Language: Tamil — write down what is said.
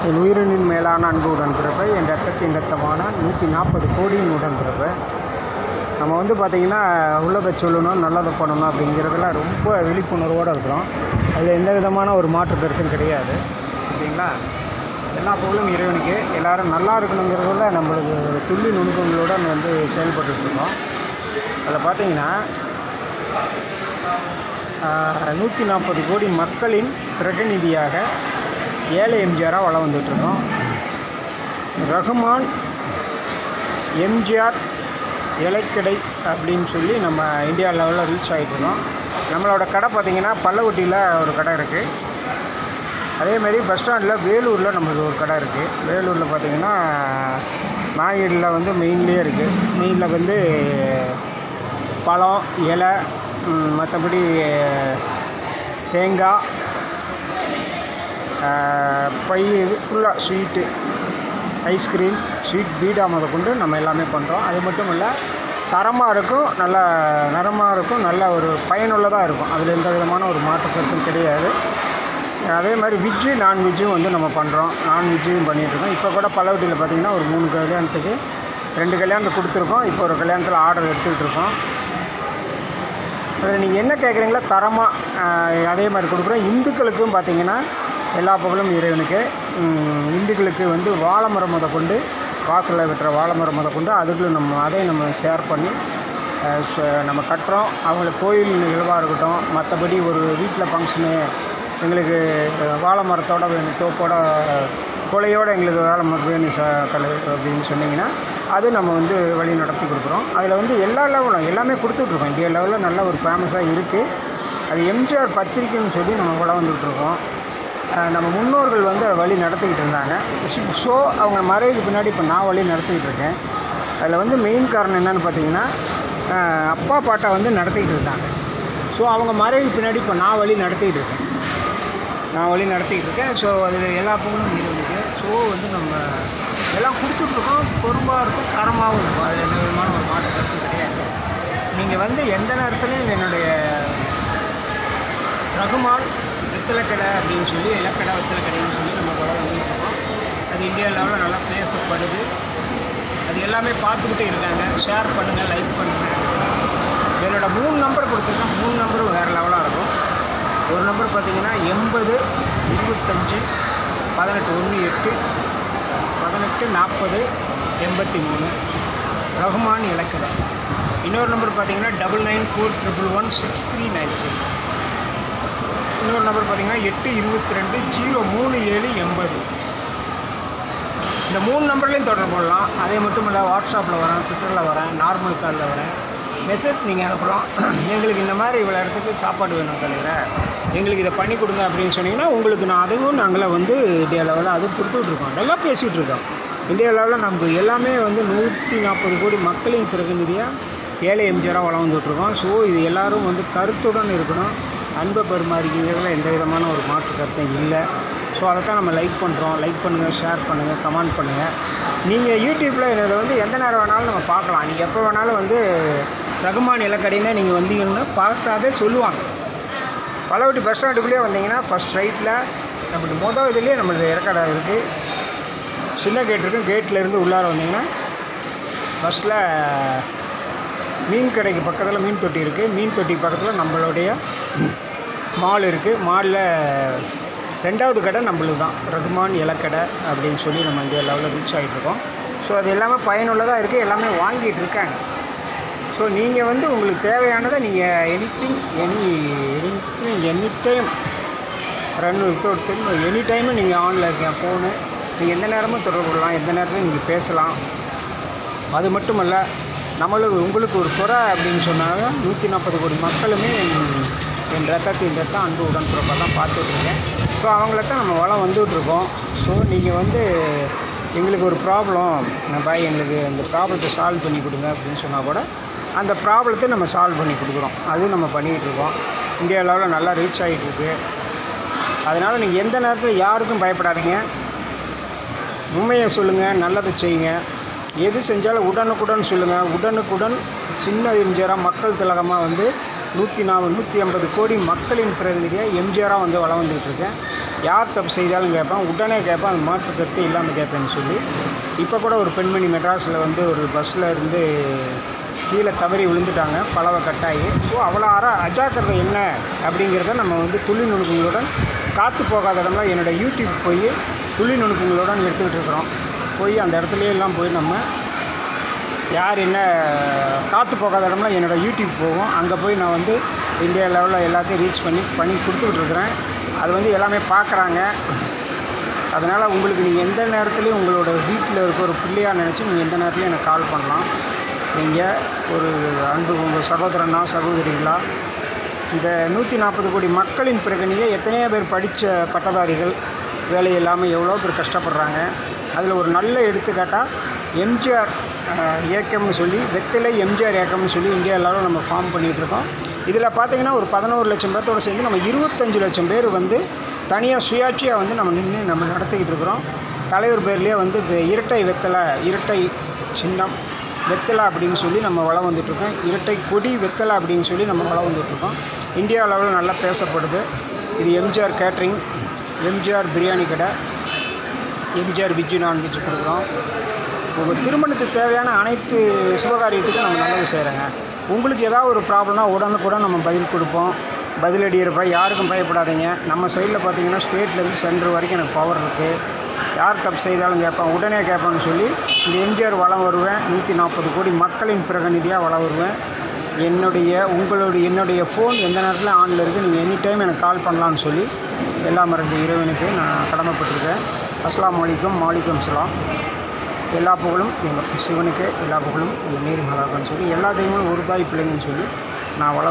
என் உயிரினின் மேலான அன்பு உடன்பிறப்பை, என் ரத்தத்தின் ரத்தமான 140 கோடியின் உடன்பிறப்பை. நம்ம வந்து பார்த்திங்கன்னா உள்ளதை சொல்லணும், நல்லதை பண்ணணும் அப்படிங்கிறதுல ரொம்ப விழிப்புணர்வோடு இருக்கிறோம். அதில் எந்த விதமான ஒரு மாற்று கருத்தும் கிடையாது. ஓகேங்களா? எல்லா புகழும் இறைவனுக்கு. எல்லோரும் நல்லா இருக்கணுங்கிறதுல நம்மளுக்கு துள்ளி நுணுக்கங்களுடன் வந்து செயல்பட்டுருக்கோம். அதில் பார்த்திங்கன்னா 140 கோடி மக்களின் பிரதிநிதியாக ஏழை எம்ஜிஆராக வளம் வந்துட்டுருக்கோம். ரகுமான் எம்ஜிஆர் இலைக்கடை அப்படின்னு சொல்லி நம்ம இந்தியா லெவலில் ரீச் ஆகிட்டுருக்கோம். நம்மளோட கடை பார்த்திங்கன்னா பல்லவட்டியில் ஒரு கடை இருக்குது. அதேமாரி பஸ் ஸ்டாண்டில் வேலூரில் நம்மளது ஒரு கடை இருக்குது. வேலூரில் பார்த்திங்கன்னா நாயுடில் வந்து மெயின்லேயே இருக்குது. மெயினில் வந்து பழம், இலை, மற்றபடி தேங்காய், பை, இது ஃபுல்லாக ஸ்வீட்டு, ஐஸ்கிரீம், ஸ்வீட், பீடா முத கொண்டு நம்ம எல்லாமே பண்ணுறோம். அது மட்டும் இல்லை, தரமாக இருக்கும், நல்ல நரமாக இருக்கும், நல்ல ஒரு பயனுள்ளதாக இருக்கும். அதில் எந்த விதமான ஒரு மாற்று கருத்தும் கிடையாது. அதே மாதிரி வெஜ்ஜு நான்வெஜ்ஜும் வந்து நம்ம பண்ணுறோம். நான்வெஜ்ஜும் பண்ணிகிட்ருக்கோம். இப்போ கூட பல்லவட்டியில் பார்த்திங்கன்னா ஒரு 3 கல்யாணத்துக்கு 2 கல்யாணத்தை கொடுத்துருக்கோம். இப்போ ஒரு கல்யாணத்தில் ஆர்டர் எடுத்துக்கிட்டு இருக்கோம். அதில் நீங்கள் என்ன கேட்குறீங்களோ தரமாக அதே மாதிரி கொடுக்குறோம். இந்துக்களுக்கும் பார்த்திங்கன்னா எல்லா புகழும் இறைவனுக்கு. இந்துக்களுக்கு வந்து வாழை மரம் முத கொண்டு, வாசலில் வெட்டுற வாழை மரம் முத கொண்டு அதை நம்ம ஷேர் பண்ணி நம்ம கட்டுறோம். அவங்களுக்கு கோயில் நிகழ்வாக இருக்கட்டும், மற்றபடி ஒரு வீட்டில் ஃபங்க்ஷனு எங்களுக்கு வாழை மரத்தோடு வேணும், தோப்போட கொலையோடு எங்களுக்கு வாழை மரம் வேணும் அப்படின்னு சொன்னிங்கன்னா அது நம்ம வந்து வழி நடத்தி கொடுக்குறோம். அதில் வந்து எல்லா லெவலும் எல்லாமே கொடுத்துட்ருக்கோம். இந்தியா லெவலில் நல்ல ஒரு ஃபேமஸாக இருக்குது. அது எம்ஜிஆர் பத்திரிக்கைன்னு சொல்லி நம்ம வளம் வந்துகிட்ருக்கோம். நம்ம முன்னோர்கள் வந்து வழி நடத்திக்கிட்டு இருந்தாங்க. ஸோ அவங்க மறைவுக்கு பின்னாடி இப்போ நான் வழி நடத்திக்கிட்டு இருக்கேன். அதில் வந்து மெயின் காரணம் என்னென்னு பார்த்தீங்கன்னா, அப்பா பாட்டை வந்து நடத்திக்கிட்டு இருந்தாங்க. ஸோ அவங்க மறைவுக்கு பின்னாடி இப்போ நான் வழி நடத்திக்கிட்டு இருக்கேன். ஸோ அதில் எல்லா புகழும் இருக்கு. ஸோ வந்து நம்ம எல்லாம் கொடுத்துட்ருக்கோம். பொறுப்பாக இருக்கும், தரமாகவும் இருக்கும். அது எந்த விதமான ஒரு மாற்று கருத்து கிடையாது. நீங்கள் வந்து எந்த நேரத்துலையும் என்னுடைய ரகுமான் வெத்தலைக்கடை அப்படின்னு சொல்லி, இலக்கடை வெத்தலைக்கடைன்னு சொல்லி நம்ம கூட வந்துட்டுருக்கோம். அது இந்தியா லெவலில் நல்லா பேசப்படுது. அது எல்லாமே பார்த்துக்கிட்டே இருக்காங்க. ஷேர் பண்ணுங்கள், லைக் பண்ணுங்கள். என்னோடய 3 நம்பர் கொடுத்துருக்கேன். 3 நம்பரும் வேறு லெவலாக இருக்கும். ஒரு நம்பர் பார்த்திங்கன்னா 80 25 18 18 40 83 ரகுமான் இலக்கடை. இன்னொரு நம்பர் பார்த்திங்கன்னா 9941116396. இன்னொரு நம்பர் பார்த்திங்கன்னா 822 03 780. இந்த 3 நம்பர்லேயும் தொடர்பு கொள்ளலாம். அதே மட்டும் இல்லை, வாட்ஸ்அப்பில் வரேன், ட்விட்டரில் வரேன், நார்மல் காலில் வரேன். மெசேஜ் நீங்கள் அனுப்பலாம். எங்களுக்கு இந்த மாதிரி இவ்வளோ இடத்துக்கு சாப்பாடு வேணும் தலைவர், எங்களுக்கு இதை பண்ணி கொடுங்க அப்படின்னு சொன்னீங்கன்னா உங்களுக்கு அதுவும் நாங்களே வந்து இந்தியா லெவலில் அதுவும் கொடுத்துட்ருக்கோம். நல்லா பேசிகிட்டு இருக்கோம். இந்தியா லெவலில் நமக்கு எல்லாமே வந்து 140 கோடி மக்களின் பிரதிநிதியாக ஏழை எம்ஜிஆராக வளம் வந்துட்ருக்கோம். ஸோ இது எல்லோரும் வந்து கருத்துடன் இருக்கணும். அன்பை பரிமாறிக்கிறதுல எந்த விதமான ஒரு மாற்று கருத்தும் இல்லை. ஸோ அதை தான் நம்ம லைக் பண்ணுறோம். லைக் பண்ணுங்கள், ஷேர் பண்ணுங்கள், கமெண்ட் பண்ணுங்கள். நீங்கள் யூடியூப்பில் இதில் வந்து எந்த நேரம் வேணாலும் நம்ம பார்க்கலாம். நீங்கள் எப்போ வேணாலும் வந்து ரகுமான் இலக்கடைன்னு நீங்கள் வந்தீங்கன்னா பார்த்தாவே சொல்லுவாங்க. பல்லவட்டி பஸ் ஸ்டாண்டுக்குள்ளேயே வந்தீங்கன்னா ஃபஸ்ட் ரைட்டில் நம்மளுக்கு இதுலேயே நம்மளது இறக்கடை இருக்குது. சின்ன கேட் இருக்குது. கேட்டிலேருந்து உள்ளார வந்தீங்கன்னா ஃபஸ்ட்டில் மீன் கடைக்கு பக்கத்தில் மீன் தொட்டி இருக்குது. மீன் தொட்டி பக்கத்தில் நம்மளுடைய மால் இருக்குது. மாலில் 2வது கடை நம்மளுக்கு தான், ரகுமான் இலக்கடை அப்படின்னு சொல்லி நம்ம இந்தியா லெவலில் ரீச் ஆகிட்ருக்கோம். ஸோ அது எல்லாமே பயனுள்ளதாக இருக்குது. எல்லாமே வாங்கிட்டு இருக்காங்க. ஸோ நீங்கள் வந்து உங்களுக்கு தேவையானதை நீங்கள் any time run without any டைமும் நீங்கள் ஆனில் இருக்கீங்க. ஃபோனு நீங்கள் எந்த நேரமும் தொடர்பு கொள்ளலாம், எந்த நேரமும் நீங்கள் பேசலாம். அது மட்டும் இல்லை, உங்களுக்கு ஒரு குறை அப்படின்னு சொன்னாங்க 140 கோடி மக்களுமே என் ரத்தத்தின் ரத்தம் அன்பு உடன்பிறப்பாக தான் பார்த்துட்ருக்கேன். ஸோ அவங்கள தான் நம்ம வளம் வந்துகிட்ருக்கோம். ஸோ நீங்கள் வந்து எங்களுக்கு ஒரு ப்ராப்ளம் பாய், எங்களுக்கு அந்த ப்ராப்ளத்தை சால்வ் பண்ணி கொடுங்க அப்படின்னு சொன்னால் கூட அந்த ப்ராப்ளத்தை நம்ம சால்வ் பண்ணி கொடுக்குறோம். அதுவும் நம்ம பண்ணிகிட்ருக்கோம். இந்தியா லெவலில் நல்லா ரீச் ஆகிட்டுருக்கு. அதனால் நீங்கள் எந்த நேரத்தில் யாருக்கும் பயப்படாதீங்க. உண்மையை சொல்லுங்கள், நல்லதை செய்யுங்க. எது செஞ்சாலும் உடனுக்குடன் சொல்லுங்கள். உடனுக்குடன் சின்ன எம்ஜிஆராக மக்கள் திலகமாக வந்து 150 கோடி மக்களின் பிரதிநிதியாக எம்ஜிஆராக வந்து வளம் வந்துக்கிட்டு இருக்கேன். யார் தப்பு செய்தாலும் கேட்பேன், உடனே கேட்பேன், அது மாற்று கருத்து இல்லாமல் கேட்பேன்னு சொல்லி. இப்போ கூட ஒரு பெண்மணி மெட்ராஸில் வந்து ஒரு பஸ்ஸில் இருந்து கீழே தவறி விழுந்துட்டாங்க, பலவை கட்டாயி. ஸோ அவ்வளோ அஜாக்கிரதை என்ன அப்படிங்கிறத நம்ம வந்து துளி நுணுக்கங்களுடன் காற்று போகாத இடம்லாம் என்னோடய யூடியூப் போய் துளி நுணுக்கங்களுடன் எடுத்துக்கிட்டு இருக்கிறோம். போய் அந்த இடத்துலையெல்லாம் போய் நம்ம யார் என்ன காற்று போகாத இடம்லாம் என்னோடய யூடியூப் போகும். அங்கே போய் நான் வந்து இந்தியா லெவலில் எல்லாத்தையும் ரீச் பண்ணி கொடுத்துக்கிட்டு இருக்கிறேன். அது வந்து எல்லாமே பார்க்குறாங்க. அதனால் உங்களுக்கு நீங்கள் எந்த நேரத்துலையும் உங்களோட வீட்டில் இருக்க ஒரு பிள்ளையாக நினச்சி நீங்கள் எந்த நேரத்துலையும் எனக்கு கால் பண்ணலாம். நீங்கள் ஒரு அன்பு உங்கள் சகோதரனா சகோதரிகளா, இந்த 140 கோடி மக்களின் பிரகணியை எத்தனையோ பேர் படித்த பட்டதாரிகள் வேலை இல்லாமல் எவ்வளோ பேர் கஷ்டப்படுறாங்க. அதில் ஒரு நல்ல எடுத்துக்காட்டாக எம்ஜிஆர் இயக்கம்னு சொல்லி, வெற்றிலை எம்ஜிஆர் இயக்கம்னு சொல்லி இந்தியா லெவலில் நம்ம ஃபார்ம் பண்ணிகிட்ருக்கோம். இதில் பார்த்திங்கன்னா ஒரு 11 லட்சம் பேர்த்தோடு சேர்ந்து நம்ம 25 லட்சம் பேர் வந்து தனியாக சுயாட்சியாக வந்து நம்ம நின்று நம்ம நடத்திக்கிட்டு இருக்கிறோம். தலைவர் பேர்லேயே வந்து இரட்டை வெத்தலை, இரட்டை சின்னம் வெத்தலை அப்படின்னு சொல்லி நம்ம வளம் வந்துட்டுருக்கோம். இரட்டை கொடி வெத்தலை அப்படின்னு சொல்லி நம்ம வளம் வந்துட்டுருக்கோம். இந்தியா லெவலில் நல்லா பேசப்படுது. இது எம்ஜிஆர் கேட்ரிங், எம்ஜிஆர் பிரியாணி கடை, எம்ஜிஆர் வெஜ்ஜு நான்வெஜ் கொடுக்குறோம். உங்கள் திருமணத்துக்கு தேவையான அனைத்து சுபகாரியத்துக்கும் நம்ம நல்லது செய்கிறோங்க. உங்களுக்கு ஏதாவது ஒரு ப்ராப்ளம்னா உடனுக்குடன் நம்ம பதில் கொடுப்போம். பதிலடி இருப்பா, யாருக்கும் பயப்படாதீங்க. நம்ம சைடில் பார்த்தீங்கன்னா ஸ்டேட்லேருந்து சென்ட்ரு வரைக்கும் எனக்கு பவர் இருக்குது. யார் தப்பு செய்தாலும் கேட்பேன், உடனே கேட்பேன்னு சொல்லி இந்த எம்ஜிஆர் வளம் வருவேன். 140 கோடி மக்களின் பிரகநிதியாக வளம் வருவேன். என்னுடைய ஃபோன் எந்த நேரத்தில் ஆனில் இருக்குது, நீங்கள் எனி டைம் எனக்கு கால் பண்ணலான்னு சொல்லி எல்லாம் மறைஞ்ச இறைவனுக்கு நான் கடமைப்பட்டிருக்கேன். அஸ்ஸலாமு அலைக்கும், வாலிக்கும் ஸலாம். எல்லா புகழும் எங்கள் சிவனுக்கு, எல்லா புகழும் எங்கள் மேரி மாதாவுக்குன்னு சொல்லி எல்லா தெய்வங்களும் ஒரு தாய் பிள்ளைங்கன்னு சொல்லி நான் வள